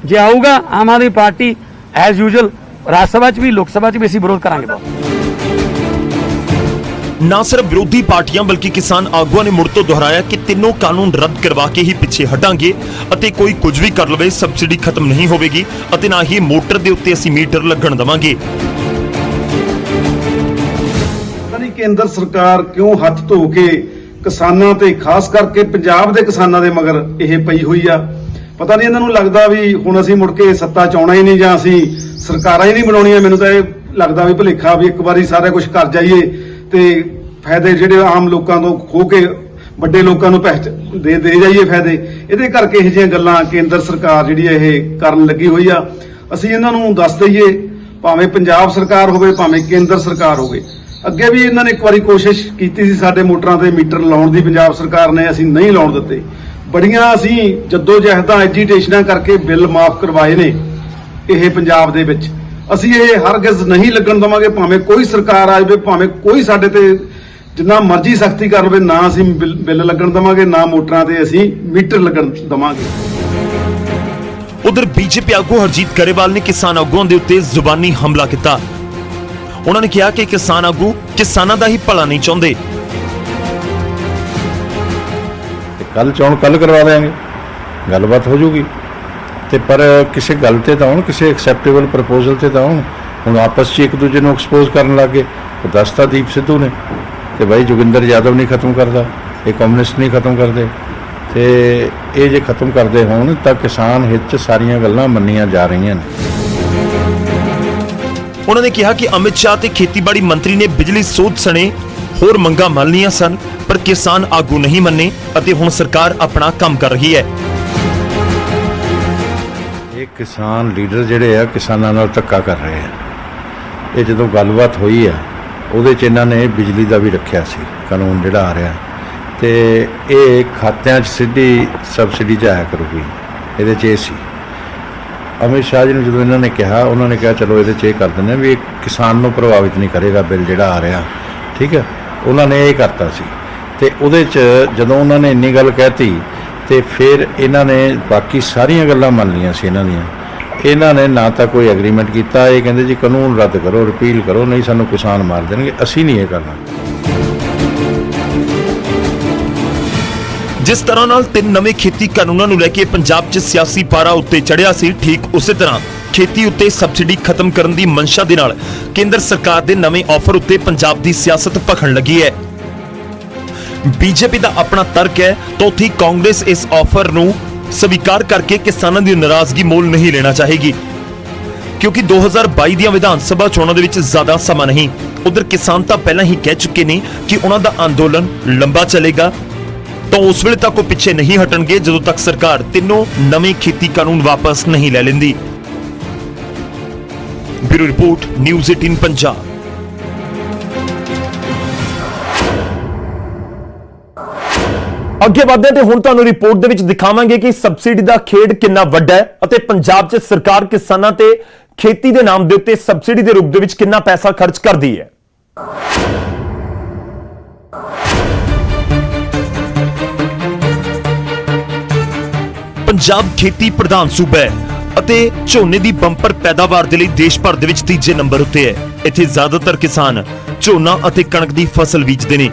ਜੇ ਆਊਗਾ Aam Aadmi party as usual ਰਾਜ ਸਭਾ 'ਚ ਵੀ ਲੋਕ ਸਭਾ 'ਚ ਵੀ ਅਸੀਂ ਵਿਰੋਧ ਕਰਾਂਗੇ। ਨਾ ਸਿਰਫ ਵਿਰੋਧੀ ਪਾਰਟੀਆਂ ਬਲਕਿ ਕਿਸਾਨ ਆਗੂਆਂ ਨੇ ਮੁੜ ਤੋਂ ਦੁਹਰਾਇਆ ਕਿ ਤਿੰਨੋਂ ਕਾਨੂੰਨ ਰੱਦ ਕਰਵਾ ਕੇ ਹੀ ਪਿੱਛੇ ਹਟਾਂਗੇ ਅਤੇ ਕੋਈ ਕੁਝ ਵੀ ਕਰ ਲਵੇ ਸਬਸਿਡੀ ਖਤਮ ਨਹੀਂ ਹੋਵੇਗੀ ਅਤੇ ਨਾ ਹੀ ਮੋਟਰ ਦੇ ਉੱਤੇ ਅਸੀਂ ਮੀਟਰ ਲੱਗਣ ਦੇਵਾਂਗੇ। ਨਹੀਂ, ਕੇਂਦਰ ਸਰਕਾਰ ਕਿਉਂ ਹੱਥ ਧੋ ਕੇ ਕਿਸਾਨਾਂ ਤੇ ਖਾਸ ਕਰਕੇ ਪੰਜਾਬ ਦੇ ਕਿਸਾਨਾਂ ਦੇ ਮਗਰ ਇਹ ਪਈ ਹੋਈ ਆ। ਪਤਾ ਨਹੀਂ ਇਹਨਾਂ ਨੂੰ ਲੱਗਦਾ ਵੀ ਹੁਣ ਅਸੀਂ ਮੁੜ ਕੇ ਸੱਤਾ 'ਚ ਆਉਣਾ ਹੀ ਨਹੀਂ ਜਾਂ ਅਸੀਂ ਸਰਕਾਰਾਂ ਹੀ ਨਹੀਂ ਬਣਾਉਣੀਆਂ। ਮੈਨੂੰ ਤਾਂ ਇਹ ਲੱਗਦਾ ਵੀ ਭੁਲੇਖਾ ਵੀ ਇੱਕ ਵਾਰੀ ਸਾਰਾ ਕੁਝ ਕਰ ਜਾਈਏ ਤੇ ਫਾਇਦੇ ਜਿਹੜੇ ਆਮ ਲੋਕਾਂ ਤੋਂ ਖੋ ਕੇ ਵੱਡੇ ਲੋਕਾਂ ਨੂੰ ਦੇ ਜਾਈਏ ਫਾਇਦੇ। ਇਹਦੇ ਕਰਕੇ ਇਹ ਜਿਹੀਆਂ ਗੱਲਾਂ ਕੇਂਦਰ ਸਰਕਾਰ ਜਿਹੜੀ ਇਹ ਕਰਨ ਲੱਗੀ ਹੋਈ ਆ। ਅਸੀਂ ਇਹਨਾਂ ਨੂੰ ਦੱਸ ਦਈਏ, ਭਾਵੇਂ ਪੰਜਾਬ ਸਰਕਾਰ ਹੋਵੇ ਭਾਵੇਂ ਕੇਂਦਰ ਸਰਕਾਰ ਹੋਵੇ, ਅੱਗੇ ਵੀ ਇਹਨਾਂ ਨੇ ਇੱਕ ਵਾਰੀ ਕੋਸ਼ਿਸ਼ ਕੀਤੀ ਸੀ ਸਾਡੇ ਮੋਟਰਾਂ ਤੇ ਮੀਟਰ ਲਾਉਣ ਦੀ, ਪੰਜਾਬ ਸਰਕਾਰ ਨੇ, ਅਸੀਂ ਨਹੀਂ ਲਾਉਣ ਦਿੱਤੇ। ਬੜੀਆਂ ਅਸੀਂ ਜੱਦੋ-ਜਹਿਦਾਂ ਐਜੀਟੇਸ਼ਨਾਂ ਕਰਕੇ ਬਿੱਲ ਮਾਫ ਕਰਵਾਏ ਨੇ ਇਹ ਪੰਜਾਬ ਦੇ ਵਿੱਚ। ਅਸੀਂ ਇਹ ਹਰਗਿਜ਼ ਨਹੀਂ ਲੱਗਣ ਦੇਵਾਂਗੇ, ਭਾਵੇਂ ਕੋਈ ਸਰਕਾਰ ਆ ਜਾਵੇ, ਭਾਵੇਂ ਕੋਈ ਸਾਡੇ ਤੇ ਜਿੰਨਾ ਮਰਜ਼ੀ ਸਖਤੀ ਕਰ ਲਵੇ, ਨਾ ਅਸੀਂ ਬਿੱਲ ਲੱਗਣ ਦੇਵਾਂਗੇ, ਨਾ ਮੋਟਰਾਂ ਤੇ ਅਸੀਂ ਮੀਟਰ ਲੱਗਣ ਦੇਵਾਂਗੇ। ਉਧਰ ਬੀਜੇਪੀ ਆਗੂ ਹਰਜੀਤ ਗਰੇਵਾਲ ਨੇ ਕਿਸਾਨ ਆਗੂਆਂ ਦੇ ਉੱਤੇ ਜ਼ੁਬਾਨੀ ਹਮਲਾ ਕੀਤਾ। ਉਹਨਾਂ ਨੇ ਕਿਹਾ ਕਿ ਕਿਸਾਨ ਆਗੂ ਕਿਸਾਨਾਂ ਦਾ ਹੀ ਭਲਾ ਨਹੀਂ ਚਾਹੁੰਦੇ। ਕੱਲ ਚੋਣ ਕੱਲ ਕਰਵਾ ਦੇਵਾਂਗੇ, ਗੱਲਬਾਤ ਹੋ ਜੂਗੀ ਤੇ ਪਰ ਕਿਸੇ ਗੱਲ ਤੇ ਤਾਂ ਆਉਣ, ਕਿਸੇ ਐਕਸੈਪਟੇਬਲ ਪ੍ਰਪੋਜ਼ਲ ਤੇ ਤਾਂ ਆਉਣ। ਹੁਣ ਆਪਸ 'ਚ ਇੱਕ ਦੂਜੇ ਨੂੰ ਐਕਸਪੋਜ਼ ਕਰਨ ਲੱਗੇ। ਦੱਸਤਾ ਦੀਪ ਸਿੱਧੂ ਨੇ ਕਿ ਭਾਈ ਜੋਗਿੰਦਰ ਯਾਦਵ ਨਹੀਂ ਖਤਮ ਕਰਦਾ, ਇਹ ਕਮਿਊਨਿਸਟ ਨਹੀਂ ਖਤਮ ਕਰਦੇ, ਤੇ ਇਹ ਜੇ ਖਤਮ ਕਰਦੇ ਹੋਣ ਤਾਂ ਕਿਸਾਨ ਹਿੱਤ 'ਚ ਸਾਰੀਆਂ ਗੱਲਾਂ ਮੰਨੀਆਂ ਜਾ ਰਹੀਆਂ ਨੇ। ਉਹਨਾਂ ਨੇ ਕਿਹਾ ਕਿ ਅਮਿਤ ਸ਼ਾਹ ਤੇ ਖੇਤੀਬਾੜੀ ਮੰਤਰੀ ਨੇ ਬਿਜਲੀ ਸੋਧ ਸਣੇ ਹੋਰ ਮੰਗਾਂ ਮੰਨ ਲਈਆਂ ਸਨ, ਪਰ ਕਿਸਾਨ ਆਗੂ ਨਹੀਂ ਮੰਨੇ ਅਤੇ ਹੁਣ ਸਰਕਾਰ ਆਪਣਾ ਕੰਮ ਕਰ ਰਹੀ ਹੈ। ਇਹ ਕਿਸਾਨ ਲੀਡਰ ਜਿਹੜੇ ਆ ਕਿਸਾਨਾਂ ਨਾਲ ਧੱਕਾ ਕਰ ਰਹੇ ਆ। ਇਹ ਜਦੋਂ ਗੱਲਬਾਤ ਹੋਈ ਆ ਉਹਦੇ 'ਚ ਇਹਨਾਂ ਨੇ ਬਿਜਲੀ ਦਾ ਵੀ ਰੱਖਿਆ ਸੀ ਕਾਨੂੰਨ ਜਿਹੜਾ ਆ ਰਿਹਾ, ਤੇ ਇਹ ਖਾਤਿਆਂ 'ਚ ਸਿੱਧੀ ਸਬਸਿਡੀ ਜਾਇਆ ਕਰੂਗੀ। ਇਹਦੇ 'ਚ ਇਹ ਸੀ ਅਮਿਤ ਸ਼ਾਹ ਜੀ ਨੂੰ ਜਦੋਂ ਇਹਨਾਂ ਨੇ ਕਿਹਾ, ਉਹਨਾਂ ਨੇ ਕਿਹਾ ਚਲੋ ਇਹਦੇ 'ਚ ਇਹ ਕਰ ਦਿੰਦੇ ਵੀ ਇਹ ਕਿਸਾਨ ਨੂੰ ਪ੍ਰਭਾਵਿਤ ਨਹੀਂ ਕਰੇਗਾ ਬਿੱਲ ਜਿਹੜਾ ਆ ਰਿਹਾ, ਠੀਕ ਹੈ। ਉਹਨਾਂ ਨੇ ਇਹ ਕਰਤਾ ਸੀ ਤੇ ਉਹਦੇ 'ਚ ਜਦੋਂ ਉਹਨਾਂ ਨੇ ਇੰਨੀ ਗੱਲ ਕਹਿਤੀ ਤੇ ਫਿਰ ਇਹਨਾਂ ਨੇ ਬਾਕੀ ਸਾਰੀਆਂ ਗੱਲਾਂ ਮੰਨ ਲਈਆਂ ਸੀ ਇਹਨਾਂ ਦੀਆਂ। ਇਹਨਾਂ ਨੇ ਨਾ ਤਾਂ ਕੋਈ ਐਗਰੀਮੈਂਟ ਕੀਤਾ, ਇਹ ਕਹਿੰਦੇ ਜੀ ਕਾਨੂੰਨ ਰੱਦ ਕਰੋ, ਰਿਪੀਲ ਕਰੋ, ਨਹੀਂ ਸਾਨੂੰ ਕਿਸਾਨ ਮਾਰ ਦੇਣਗੇ, ਅਸੀਂ ਨਹੀਂ ਇਹ ਕਰਨਾ। ਜਿਸ ਤਰ੍ਹਾਂ ਨਾਲ 3 ਨਵੇਂ ਖੇਤੀ ਕਾਨੂੰਨਾਂ ਨੂੰ ਲੈ ਕੇ ਪੰਜਾਬ 'ਚ ਸਿਆਸੀ ਪਾਰਾ ਉੱਤੇ ਚੜ੍ਹਿਆ ਸੀ, ਠੀਕ ਉਸੇ ਤਰ੍ਹਾਂ ਖੇਤੀ ਉੱਤੇ ਸਬਸਿਡੀ ਖਤਮ ਕਰਨ ਦੀ ਮਨਸ਼ਾ ਦੇ ਨਾਲ ਕੇਂਦਰ ਸਰਕਾਰ ਦੇ ਨਵੇਂ ਆਫਰ ਉੱਤੇ ਪੰਜਾਬ ਦੀ ਸਿਆਸਤ ਭਖਣ ਲੱਗੀ ਹੈ। ਬੀਜੇਪੀ ਦਾ ਆਪਣਾ ਤਰਕ ਹੈ ਤਾਂ ਉੱਥੇ ਕਾਂਗਰਸ ਇਸ ਆਫਰ ਨੂੰ ਸਵੀਕਾਰ ਕਰਕੇ ਕਿਸਾਨਾਂ ਦੀ ਨਾਰਾਜ਼ਗੀ ਮੁੱਲ ਨਹੀਂ ਲੈਣਾ ਚਾਹੇਗੀ, ਕਿਉਂਕਿ 2022 ਦੀਆਂ ਵਿਧਾਨ ਸਭਾ ਚੋਣਾਂ ਦੇ ਵਿੱਚ ਜ਼ਿਆਦਾ ਸਮਾਂ ਨਹੀਂ। ਉਧਰ ਕਿਸਾਨ ਤਾਂ ਪਹਿਲਾਂ ਹੀ ਕਹਿ ਚੁੱਕੇ ਨੇ ਕਿ ਉਹਨਾਂ ਦਾ ਅੰਦੋਲਨ ਲੰਬਾ ਚੱਲੇਗਾ, ਤਾਂ ਉਸ ਵੇਲੇ ਤੱਕ ਉਹ ਪਿੱਛੇ ਨਹੀਂ ਹਟਣਗੇ ਜਦੋਂ ਤੱਕ ਸਰਕਾਰ ਤਿੰਨੋਂ ਨਵੇਂ ਖੇਤੀ ਕਾਨੂੰਨ ਵਾਪਸ ਨਹੀਂ ਲੈ ਲੈਂਦੀ। Bureau report, news 18 Punjab. ਅੱਗੇ ਵਧਦੇ ਹਾਂ ਤੇ ਹੁਣ ਤੁਹਾਨੂੰ ਰਿਪੋਰਟ ਦੇ ਵਿੱਚ ਦਿਖਾਵਾਂਗੇ ਕਿ ਸਬਸਿਡੀ ਦਾ ਖੇਡ ਕਿੰਨਾ ਵੱਡਾ ਹੈ ਅਤੇ ਪੰਜਾਬ 'ਚ ਸਰਕਾਰ ਕਿਸਾਨਾਂ ਤੇ ਖੇਤੀ ਦੇ ਨਾਮ ਦੇ ਉੱਤੇ ਸਬਸਿਡੀ ਦੇ ਰੂਪ ਦੇ ਵਿੱਚ ਕਿੰਨਾ ਪੈਸਾ ਖਰਚ ਕਰਦੀ ਹੈ। ਪੰਜਾਬ ਖੇਤੀ ਪ੍ਰਧਾਨ ਸੂਬਾ ਹੈ ਅਤੇ ਝੋਨੇ ਦੀ ਬੰਪਰ ਪੈਦਾਵਾਰ ਦੇ ਲਈ ਦੇਸ਼ ਭਰ ਦੇ ਵਿੱਚ ਤੀਜੇ ਨੰਬਰ ਉੱਤੇ ਹੈ। ਇੱਥੇ ਜ਼ਿਆਦਾਤਰ ਕਿਸਾਨ ਝੋਨਾ ਅਤੇ ਕਣਕ ਦੀ ਫਸਲ ਬੀਜਦੇ ਨੇ,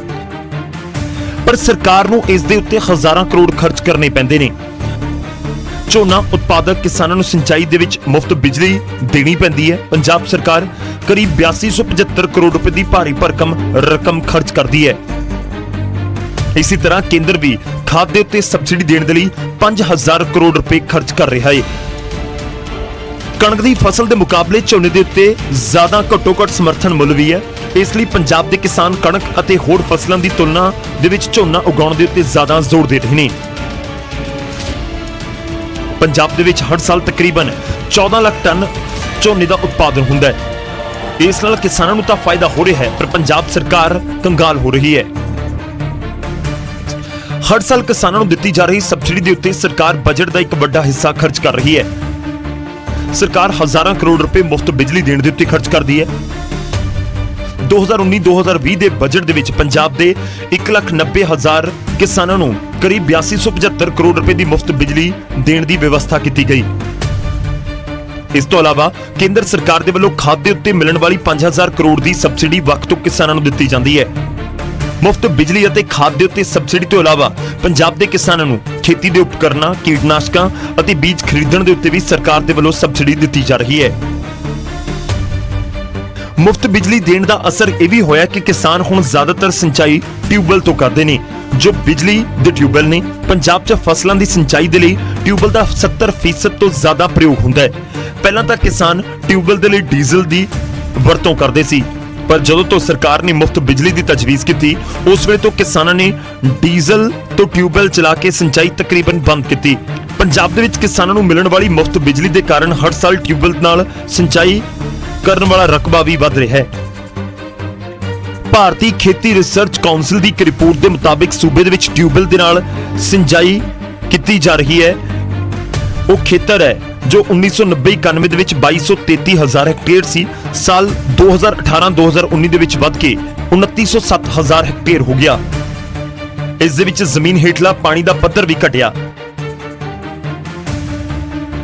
ਪਰ ਸਰਕਾਰ ਨੂੰ ਇਸ ਦੇ ਉੱਤੇ ਹਜ਼ਾਰਾਂ ਕਰੋੜ ਖਰਚ ਕਰਨੇ ਪੈਂਦੇ ਨੇ। ਝੋਨਾ ਉਤਪਾਦਕ ਕਿਸਾਨਾਂ ਨੂੰ ਸਿੰਚਾਈ ਦੇ ਵਿੱਚ ਮੁਫਤ ਬਿਜਲੀ ਦੇਣੀ ਪੈਂਦੀ ਹੈ। ਪੰਜਾਬ ਸਰਕਾਰ ਕਰੀਬ 8275 ਕਰੋੜ ਰੁਪਏ ਦੀ ਭਾਰੀ ਭਰਕਮ ਰਕਮ ਖਰਚ ਕਰਦੀ ਹੈ। ਇਸੇ ਤਰ੍ਹਾਂ ਕੇਂਦਰ ਵੀ ਖਾਦ ਦੇ ਉੱਤੇ ਸਬਸਿਡੀ ਦੇਣ ਦੇ ਲਈ 5000 ਕਰੋੜ ਰੁਪਏ ਖਰਚ ਕਰ ਰਿਹਾ ਹੈ। ਕਣਕ ਦੀ ਫਸਲ ਦੇ ਮੁਕਾਬਲੇ ਝੋਨੇ ਦੇ ਉੱਤੇ ਜ਼ਿਆਦਾ ਘੱਟੋ-ਘੱਟ ਸਮਰਥਨ ਮੁੱਲ ਵੀ ਹੈ। ਇਸ ਲਈ ਪੰਜਾਬ ਦੇ ਕਿਸਾਨ ਕਣਕ ਅਤੇ ਹੋਰ ਫਸਲਾਂ ਦੀ ਤੁਲਨਾ ਦੇ ਵਿੱਚ ਝੋਨਾ ਉਗਾਉਣ ਦੇ ਉੱਤੇ ਜ਼ਿਆਦਾ ਜ਼ੋਰ ਦੇ ਰਹੇ ਨੇ। ਪੰਜਾਬ ਦੇ ਵਿੱਚ ਹਰ ਸਾਲ ਤਕਰੀਬਨ 14 ਲੱਖ ਟਨ ਝੋਨੇ ਦਾ ਉਤਪਾਦਨ ਹੁੰਦਾ ਹੈ। ਇਸ ਨਾਲ ਕਿਸਾਨਾਂ ਨੂੰ ਤਾਂ ਫਾਇਦਾ ਹੋ ਰਿਹਾ ਹੈ, ਪਰ ਪੰਜਾਬ ਸਰਕਾਰ ਕੰਗਾਲ ਹੋ ਰਹੀ ਹੈ। ਹਰ ਸਾਲ ਕਿਸਾਨਾਂ ਨੂੰ ਦਿੱਤੀ ਜਾ ਰਹੀ ਸਬਸਿਡੀ ਦੇ ਉੱਤੇ ਸਰਕਾਰ ਬਜਟ ਦਾ ਇੱਕ ਵੱਡਾ ਹਿੱਸਾ ਖਰਚ ਕਰ ਰਹੀ ਹੈ। ਸਰਕਾਰ ਹਜ਼ਾਰਾਂ ਕਰੋੜ ਰੁਪਏ ਮੁਫਤ ਬਿਜਲੀ ਦੇਣ ਦੇ ਉੱਤੇ ਖਰਚ ਕਰਦੀ ਹੈ। 2019-2020 ਦੇ ਬਜਟ ਦੇ ਵਿੱਚ ਪੰਜਾਬ ਦੇ 1,90,000 ਕਿਸਾਨਾਂ ਨੂੰ ਕਰੀਬ 8275 ਕਰੋੜ ਰੁਪਏ ਦੀ ਮੁਫਤ ਬਿਜਲੀ ਦੇਣ ਦੀ ਵਿਵਸਥਾ ਕੀਤੀ ਗਈ। ਇਸ ਤੋਂ ਇਲਾਵਾ ਕੇਂਦਰ ਸਰਕਾਰ ਦੇ ਵੱਲੋਂ ਖਾਦ ਦੇ ਉੱਤੇ ਮਿਲਣ ਵਾਲੀ 5000 ਕਰੋੜ ਦੀ ਸਬਸਿਡੀ ਵਕਤ ਤੋਂ ਕਿਸਾਨਾਂ ਨੂੰ ਦਿੱਤੀ ਜਾਂਦੀ ਹੈ। ਮੁਫਤ ਬਿਜਲੀ ਅਤੇ ਖਾਦ ਦੇ ਉੱਤੇ ਸਬਸਿਡੀ ਤੋਂ ਇਲਾਵਾ ਪੰਜਾਬ ਦੇ ਕਿਸਾਨਾਂ ਨੂੰ ਖੇਤੀ ਦੇ ਉਪਕਰਨਾਂ, ਕੀਟਨਾਸ਼ਕਾਂ ਅਤੇ ਬੀਜ ਖਰੀਦਣ ਦੇ ਉੱਤੇ ਵੀ ਸਰਕਾਰ ਦੇ ਵੱਲੋਂ ਸਬਸਿਡੀ ਦਿੱਤੀ ਜਾ ਰਹੀ ਹੈ। ਮੁਫਤ ਬਿਜਲੀ ਦੇਣ ਦਾ ਅਸਰ ਇਹ ਵੀ ਹੋਇਆ ਕਿ ਕਿਸਾਨ ਹੁਣ ਜ਼ਿਆਦਾਤਰ ਸਿੰਚਾਈ ਟਿਊਬਵੈਲ ਤੋਂ ਕਰਦੇ ਨੇ, ਜੋ ਬਿਜਲੀ ਦੇ ਟਿਊਬਵੈਲ ਨੇ। ਪੰਜਾਬ 'ਚ ਫਸਲਾਂ ਦੀ ਸਿੰਚਾਈ ਦੇ ਲਈ ਟਿਊਬਵੈਲ ਦਾ 70% ਤੋਂ ਜ਼ਿਆਦਾ ਪ੍ਰਯੋਗ ਹੁੰਦਾ ਹੈ। ਪਹਿਲਾਂ ਤਾਂ ਕਿਸਾਨ ਟਿਊਬਵੈਲ ਦੇ ਲਈ ਡੀਜ਼ਲ ਦੀ ਵਰਤੋਂ ਕਰਦੇ ਸੀ, ਪਰ ਜਦੋਂ ਤੋਂ ਸਰਕਾਰ ਨੇ ਮੁਫਤ ਬਿਜਲੀ ਦੀ ਤਜਵੀਜ਼ ਕੀਤੀ, ਉਸ ਵੇਲੇ ਤੋਂ ਕਿਸਾਨਾਂ ਨੇ ਡੀਜ਼ਲ ਤੋਂ ਟਿਊਬਵੈਲ ਚਲਾ ਕੇ ਸਿੰਚਾਈ ਤਕਰੀਬਨ ਬੰਦ ਕੀਤੀ। ਪੰਜਾਬ ਦੇ ਵਿੱਚ ਕਿਸਾਨਾਂ ਨੂੰ ਮਿਲਣ ਵਾਲੀ ਮੁਫਤ ਬਿਜਲੀ ਦੇ ਕਾਰਨ ਹਰ ਸਾਲ ਟਿਊਬਵੈਲ ਨਾਲ ਸਿੰਚਾਈ ਕਰਨ ਵਾਲਾ ਰਕਬਾ ਵੀ ਵਧ ਰਿਹਾ ਹੈ। ਭਾਰਤੀ ਖੇਤੀ ਰਿਸਰਚ ਕਾਉਂਸਲ ਦੀ ਇੱਕ ਰਿਪੋਰਟ ਦੇ ਮੁਤਾਬਿਕ ਸੂਬੇ ਦੇ ਵਿੱਚ ਟਿਊਬਵੈਲ ਦੇ ਨਾਲ ਸਿੰਚਾਈ ਕੀਤੀ ਜਾ ਰਹੀ ਹੈ ਉਹ ਖੇਤਰ ਹੈ ਜੋ 1990-91 ਦੇ ਵਿੱਚ 2233,000 ਹੈਕਟੇਅਰ ਸੀ। ਸਾਲ 2018-2019 ਦੇ ਵਿੱਚ ਵੱਧ ਕੇ 2907,000 ਹੈਕਟੇਅਰ ਹੋ ਗਿਆ। ਇਸ ਦੇ ਵਿੱਚ ਜ਼ਮੀਨ ਹੇਠਲਾ ਪਾਣੀ ਦਾ ਪੱਧਰ ਵੀ ਘਟਿਆ।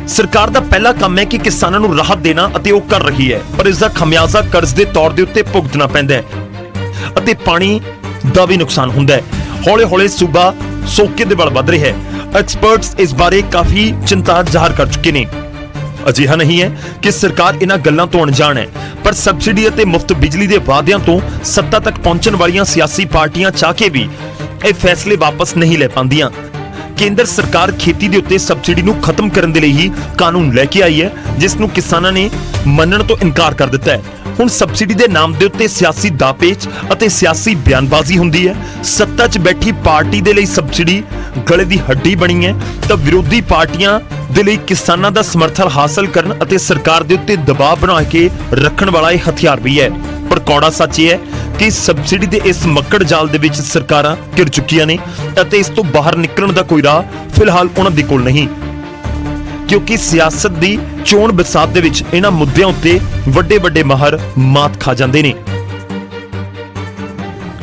ਸਰਕਾਰ ਦਾ ਪਹਿਲਾ ਕੰਮ ਹੈ ਕਿ ਕਿਸਾਨਾਂ ਨੂੰ ਰਾਹਤ ਦੇਣਾ ਅਤੇ ਉਹ ਕਰ ਰਹੀ ਹੈ, ਪਰ ਇਸ ਦਾ ਖਮਿਆਜ਼ਾ ਕਰਜ਼ ਦੇ ਤੌਰ ਦੇ ਉੱਤੇ ਭੁਗਤਣਾ ਪੈਂਦਾ ਹੈ ਅਤੇ ਪਾਣੀ ਦਾ ਵੀ ਨੁਕਸਾਨ ਹੁੰਦਾ ਹੈ। ਹੌਲੇ-ਹੌਲੇ ਸੂਬਾ ਸੋਕੇ ਦੇ ਵੱਲ ਵੱਧ ਰਿਹਾ ਹੈ। ਐਕਸਪਰਟਸ ਇਸ ਬਾਰੇ ਕਾਫੀ ਚਿੰਤਾ ਜ਼ਾਹਰ ਕਰ ਚੁੱਕੇ ਨੇ। ਅਜਿਹਾ ਨਹੀਂ ਹੈ ਕਿ ਸਰਕਾਰ ਇਹਨਾਂ ਗੱਲਾਂ ਤੋਂ ਅਣਜਾਣ ਹੈ, ਪਰ ਸਬਸਿਡੀ ਅਤੇ ਮੁਫਤ ਬਿਜਲੀ ਦੇ ਵਾਅਦਿਆਂ ਤੋਂ ਸੱਤਾ ਤੱਕ ਪਹੁੰਚਣ ਵਾਲੀਆਂ ਸਿਆਸੀ ਪਾਰਟੀਆਂ ਚਾਹ ਕੇ ਵੀ ਇਹ ਫੈਸਲੇ ਵਾਪਸ ਨਹੀਂ ਲੈ ਪਾਉਂਦੀਆਂ। ਕੇਂਦਰ ਸਰਕਾਰ ਖੇਤੀ ਦੇ ਉੱਤੇ ਸਬਸਿਡੀ ਨੂੰ ਖਤਮ ਕਰਨ ਦੇ ਲਈ ਹੀ ਕਾਨੂੰਨ ਲੈ ਕੇ ਆਈ ਹੈ, ਜਿਸ ਨੂੰ ਕਿਸਾਨਾਂ ਨੇ ਮੰਨਣ ਤੋਂ ਇਨਕਾਰ ਕਰ ਦਿੱਤਾ ਹੈ। ਹੁਣ ਸਬਸਿਡੀ ਦੇ ਨਾਮ ਦੇ ਉੱਤੇ ਸਿਆਸੀ ਦਾਅਪੇਚ ਅਤੇ ਸਿਆਸੀ ਬਿਆਨਬਾਜ਼ੀ ਹੁੰਦੀ ਹੈ। ਸੱਤਾ 'ਚ ਬੈਠੀ ਪਾਰਟੀ ਦੇ ਲਈ ਸਬਸਿਡੀ ਗਲੇ ਦੀ ਹੱਡੀ ਬਣੀ ਹੈ, ਤਾਂ ਵਿਰੋਧੀ ਪਾਰਟੀਆਂ ਦੇ ਲਈ ਕਿਸਾਨਾਂ ਦਾ ਸਮਰਥਨ ਹਾਸਲ ਕਰਨ ਅਤੇ ਸਰਕਾਰ ਦੇ ਉੱਤੇ ਦਬਾਅ ਬਣਾ ਕੇ ਰੱਖਣ ਵਾਲਾ ਇਹ ਹਥਿਆਰ ਵੀ ਹੈ। ਪਰ ਕੌੜਾ ਸੱਚ ਇਹ ਹੈ ਕਿ ਸਬਸਿਡੀ ਦੇ ਇਸ ਮੱਕੜ ਜਾਲ ਦੇ ਵਿੱਚ ਸਰਕਾਰਾਂ ਘਿਰ ਚੁੱਕੀਆਂ ਨੇ ਅਤੇ ਇਸ ਤੋਂ ਬਾਹਰ ਨਿਕਲਣ ਦਾ ਕੋਈ ਰਾਹ ਫਿਲਹਾਲ ਉਹਨਾਂ ਦੇ ਕੋਲ ਨਹੀਂ, ਕਿਉਂਕਿ ਸਿਆਸਤ ਦੀ ਚੋਣ ਬਸਾਤ ਦੇ ਵਿੱਚ ਇਹਨਾਂ ਮੁੱਦਿਆਂ ਉੱਤੇ ਵੱਡੇ ਮਾਹਰ ਮਾਤ ਖਾ ਜਾਂਦੇ ਨੇ।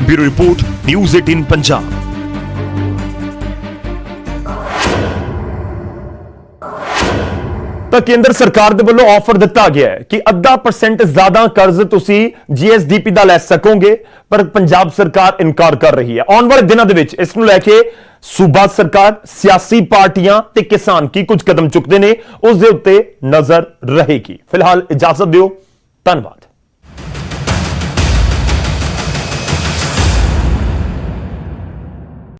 Bureau report, news 18 Punjab. ਤਾਂ ਕੇਂਦਰ ਸਰਕਾਰ ਦੇ ਵੱਲੋਂ ਆਫਰ ਦਿੱਤਾ ਗਿਆ ਹੈ ਕਿ 0.5% ਜ਼ਿਆਦਾ ਕਰਜ਼ ਤੁਸੀਂ GSDP ਦਾ ਲੈ ਸਕੋਗੇ, ਪਰ ਪੰਜਾਬ ਸਰਕਾਰ ਇਨਕਾਰ ਕਰ ਰਹੀ ਹੈ। ਆਉਣ ਵਾਲੇ ਦਿਨਾਂ ਦੇ ਵਿੱਚ ਇਸ ਨੂੰ ਲੈ ਕੇ ਸੂਬਾ ਸਰਕਾਰ, ਸਿਆਸੀ ਪਾਰਟੀਆਂ ਤੇ ਕਿਸਾਨ ਕੀ ਕੁਝ ਕਦਮ ਚੁੱਕਦੇ ਨੇ ਉਸ ਦੇ ਉੱਤੇ ਨਜ਼ਰ ਰਹੇਗੀ। ਫਿਲਹਾਲ ਇਜਾਜ਼ਤ ਦਿਓ, ਧੰਨਵਾਦ।